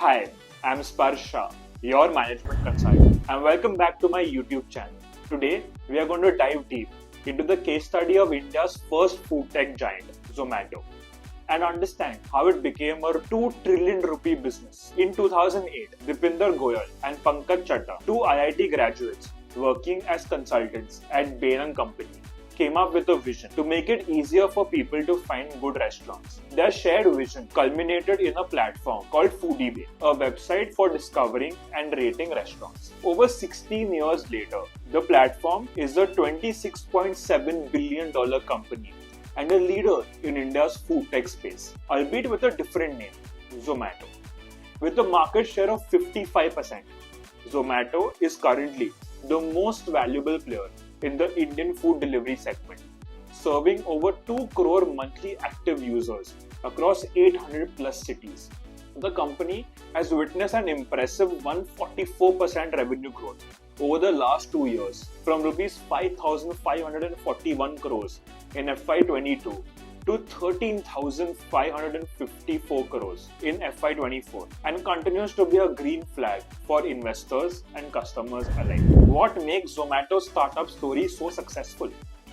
Hi, I'm Sparsha, your management consultant, and welcome back to my YouTube channel. Today, we are going to dive deep into the case study of India's first food tech giant, Zomato, and understand how it became a 2 trillion rupee business. In 2008, Deepinder Goyal and Pankaj Chaddah, two IIT graduates working as consultants at Bain Co, came up with a vision to make it easier for people to find good restaurants. Their shared vision culminated in a platform called FoodieBay, a website for discovering and rating restaurants. Over 16 years later, the platform is a $26.7 billion company and a leader in India's food tech space, albeit with a different name, Zomato. With a market share of 55%, Zomato is currently the most valuable player in the Indian food delivery segment, serving over 2 crore monthly active users across 800 plus cities. The company has witnessed an impressive 144% revenue growth over the last 2 years, from Rs 5,541 crores in FY22 to 13,554 crores in FY24, and continues to be a green flag for investors and customers alike. What makes Zomato's startup story so successful?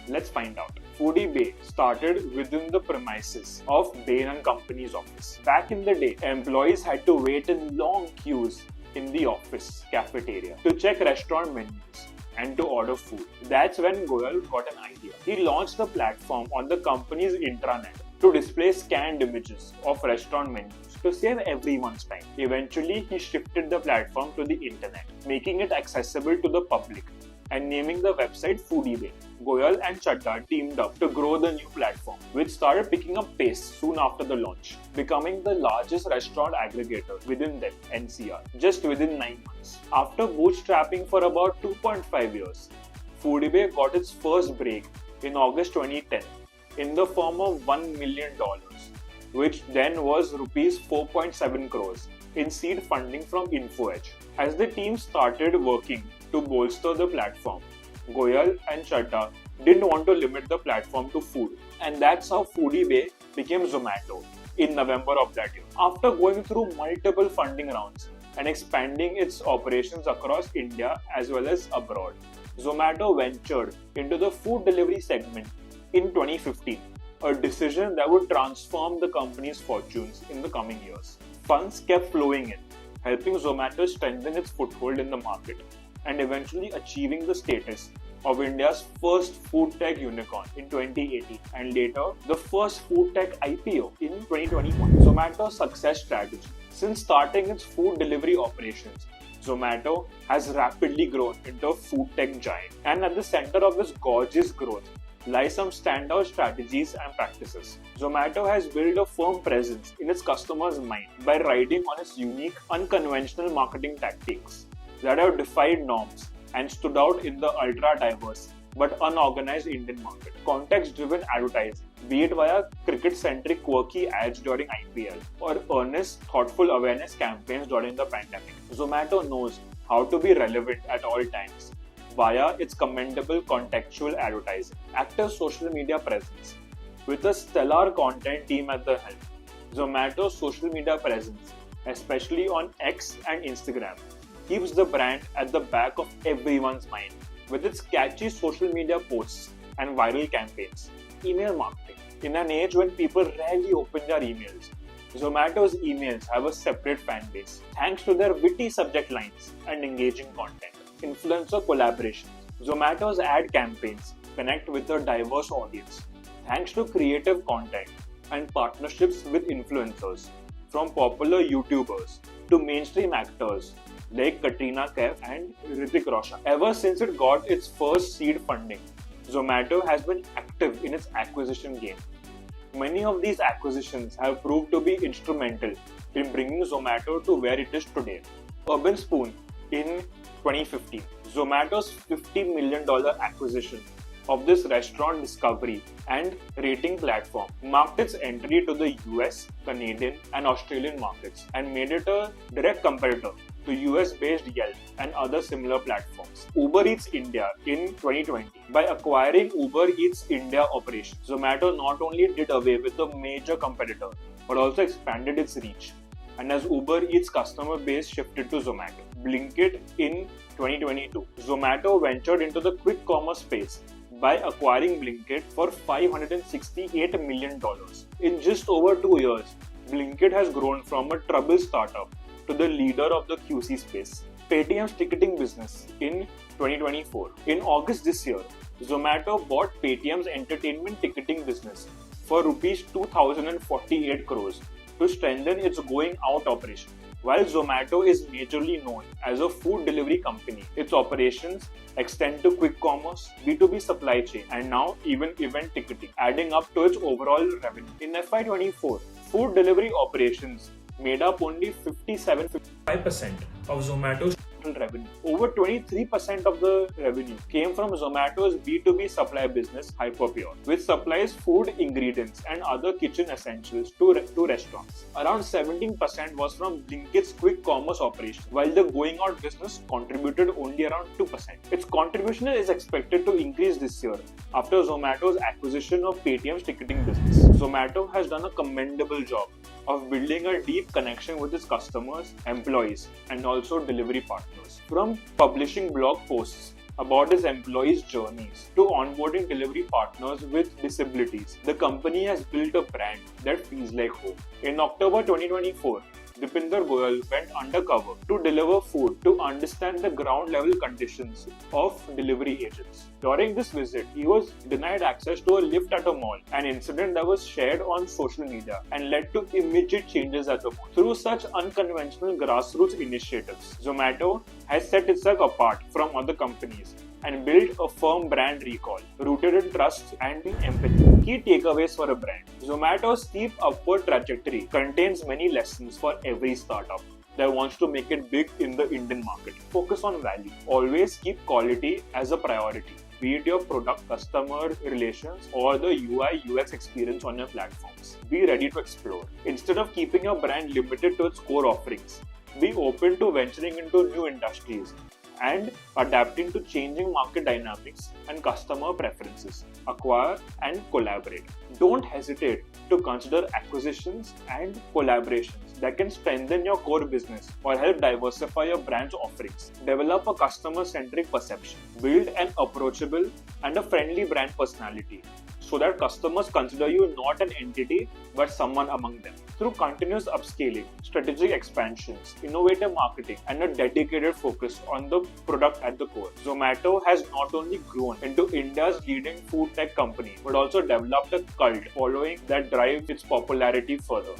Let's find out. FoodieBay started within the premises of Bain & Company's office. Back in the day, employees had to wait in long queues in the office cafeteria to check restaurant menus and to order food. That's when Goyal got an idea. He launched the platform on the company's intranet to display scanned images of restaurant menus to save everyone's time. Eventually, he shifted the platform to the internet, making it accessible to the public and naming the website FoodieBay. Goyal and Chaddah teamed up to grow the new platform, which started picking up pace soon after the launch, becoming the largest restaurant aggregator within the NCR, just within 9 months. After bootstrapping for about 2.5 years, FoodieBay got its first break in August 2010 in the form of $1 million, which then was Rs 4.7 crores in seed funding from InfoEdge. As the team started working to bolster the platform, Goyal and Chaddah didn't want to limit the platform to food, and that's how FoodieBay became Zomato in November of that year. After going through multiple funding rounds and expanding its operations across India as well as abroad, Zomato ventured into the food delivery segment in 2015, a decision that would transform the company's fortunes in the coming years. Funds kept flowing in, helping Zomato strengthen its foothold in the market and eventually achieving the status of India's first food tech unicorn in 2018 and later the first food tech IPO in 2021. Zomato's success strategy. Since starting its food delivery operations, Zomato has rapidly grown into a food tech giant, and at the center of this gorgeous growth lie some standout strategies and practices. Zomato has built a firm presence in its customers' mind by riding on its unique, unconventional marketing tactics that have defied norms and stood out in the ultra-diverse but unorganized Indian market. Context-driven advertising, be it via cricket-centric quirky ads during IPL or earnest, thoughtful awareness campaigns during the pandemic. Zomato knows how to be relevant at all times via its commendable contextual advertising. Active social media presence. With a stellar content team at the helm, Zomato's social media presence, especially on X and Instagram, keeps the brand at the back of everyone's mind with its catchy social media posts and viral campaigns. Email marketing. In an age when people rarely open their emails, Zomato's emails have a separate fan base thanks to their witty subject lines and engaging content. Influencer collaborations. Zomato's ad campaigns connect with a diverse audience thanks to creative content and partnerships with influencers, from popular YouTubers to mainstream actors like Katrina Kaif and Hrithik Roshan. Ever since it got its first seed funding, Zomato has been active in its acquisition game. Many of these acquisitions have proved to be instrumental in bringing Zomato to where it is today. Urban Spoon in 2015, Zomato's $50 million acquisition of this restaurant discovery and rating platform marked its entry to the US, Canadian and Australian markets and made it a direct competitor to US-based Yelp and other similar platforms. Uber Eats India in 2020. By acquiring Uber Eats India operations, Zomato not only did away with a major competitor but also expanded its reach and as Uber Eats customer base shifted to Zomato. Blinkit in 2022. Zomato ventured into the quick commerce space by acquiring Blinkit for $568 million. In just over 2 years, Blinkit has grown from a troubled startup to the leader of the QC space. Paytm's ticketing business in 2024. In August this year, Zomato bought Paytm's entertainment ticketing business for Rs. 2.24 crores to strengthen its going out operation. While Zomato is majorly known as a food delivery company, its operations extend to quick commerce, B2B supply chain, and now even event ticketing, adding up to its overall revenue. In FY24, food delivery operations made up only 57.5% of Zomato's total revenue. Over 23% of the revenue came from Zomato's B2B supply business, Hyperpure, which supplies food ingredients and other kitchen essentials to restaurants. Around 17% was from Blinkit's quick commerce operation, while the going out business contributed only around 2%. Its contribution is expected to increase this year after Zomato's acquisition of Paytm's ticketing business. Zomato has done a commendable job of building a deep connection with its customers, employees, and also delivery partners. From publishing blog posts about its employees' journeys to onboarding delivery partners with disabilities, the company has built a brand that feels like home. In October 2024, Deepinder Goyal went undercover to deliver food to understand the ground level conditions of delivery agents. During this visit, he was denied access to a lift at a mall, an incident that was shared on social media and led to immediate changes at the mall. Through such unconventional grassroots initiatives, Zomato has set itself apart from other companies and built a firm brand recall rooted in trust and empathy. Key takeaways for a brand. Zomato's steep upward trajectory contains many lessons for every startup that wants to make it big in the Indian market. Focus on value. Always keep quality as a priority, be it your product, customer relations, or the UI UX experience on your platforms. Be ready to explore. Instead of keeping your brand limited to its core offerings, be open to venturing into new industries and adapting to changing market dynamics and customer preferences. Acquire and collaborate. Don't hesitate to consider acquisitions and collaborations that can strengthen your core business or help diversify your brand's offerings. Develop a customer-centric perception. Build an approachable and a friendly brand personality so that customers consider you not an entity but someone among them. Through continuous upscaling, strategic expansions, innovative marketing, and a dedicated focus on the product at the core, Zomato has not only grown into India's leading food tech company but also developed a cult following that drives its popularity further.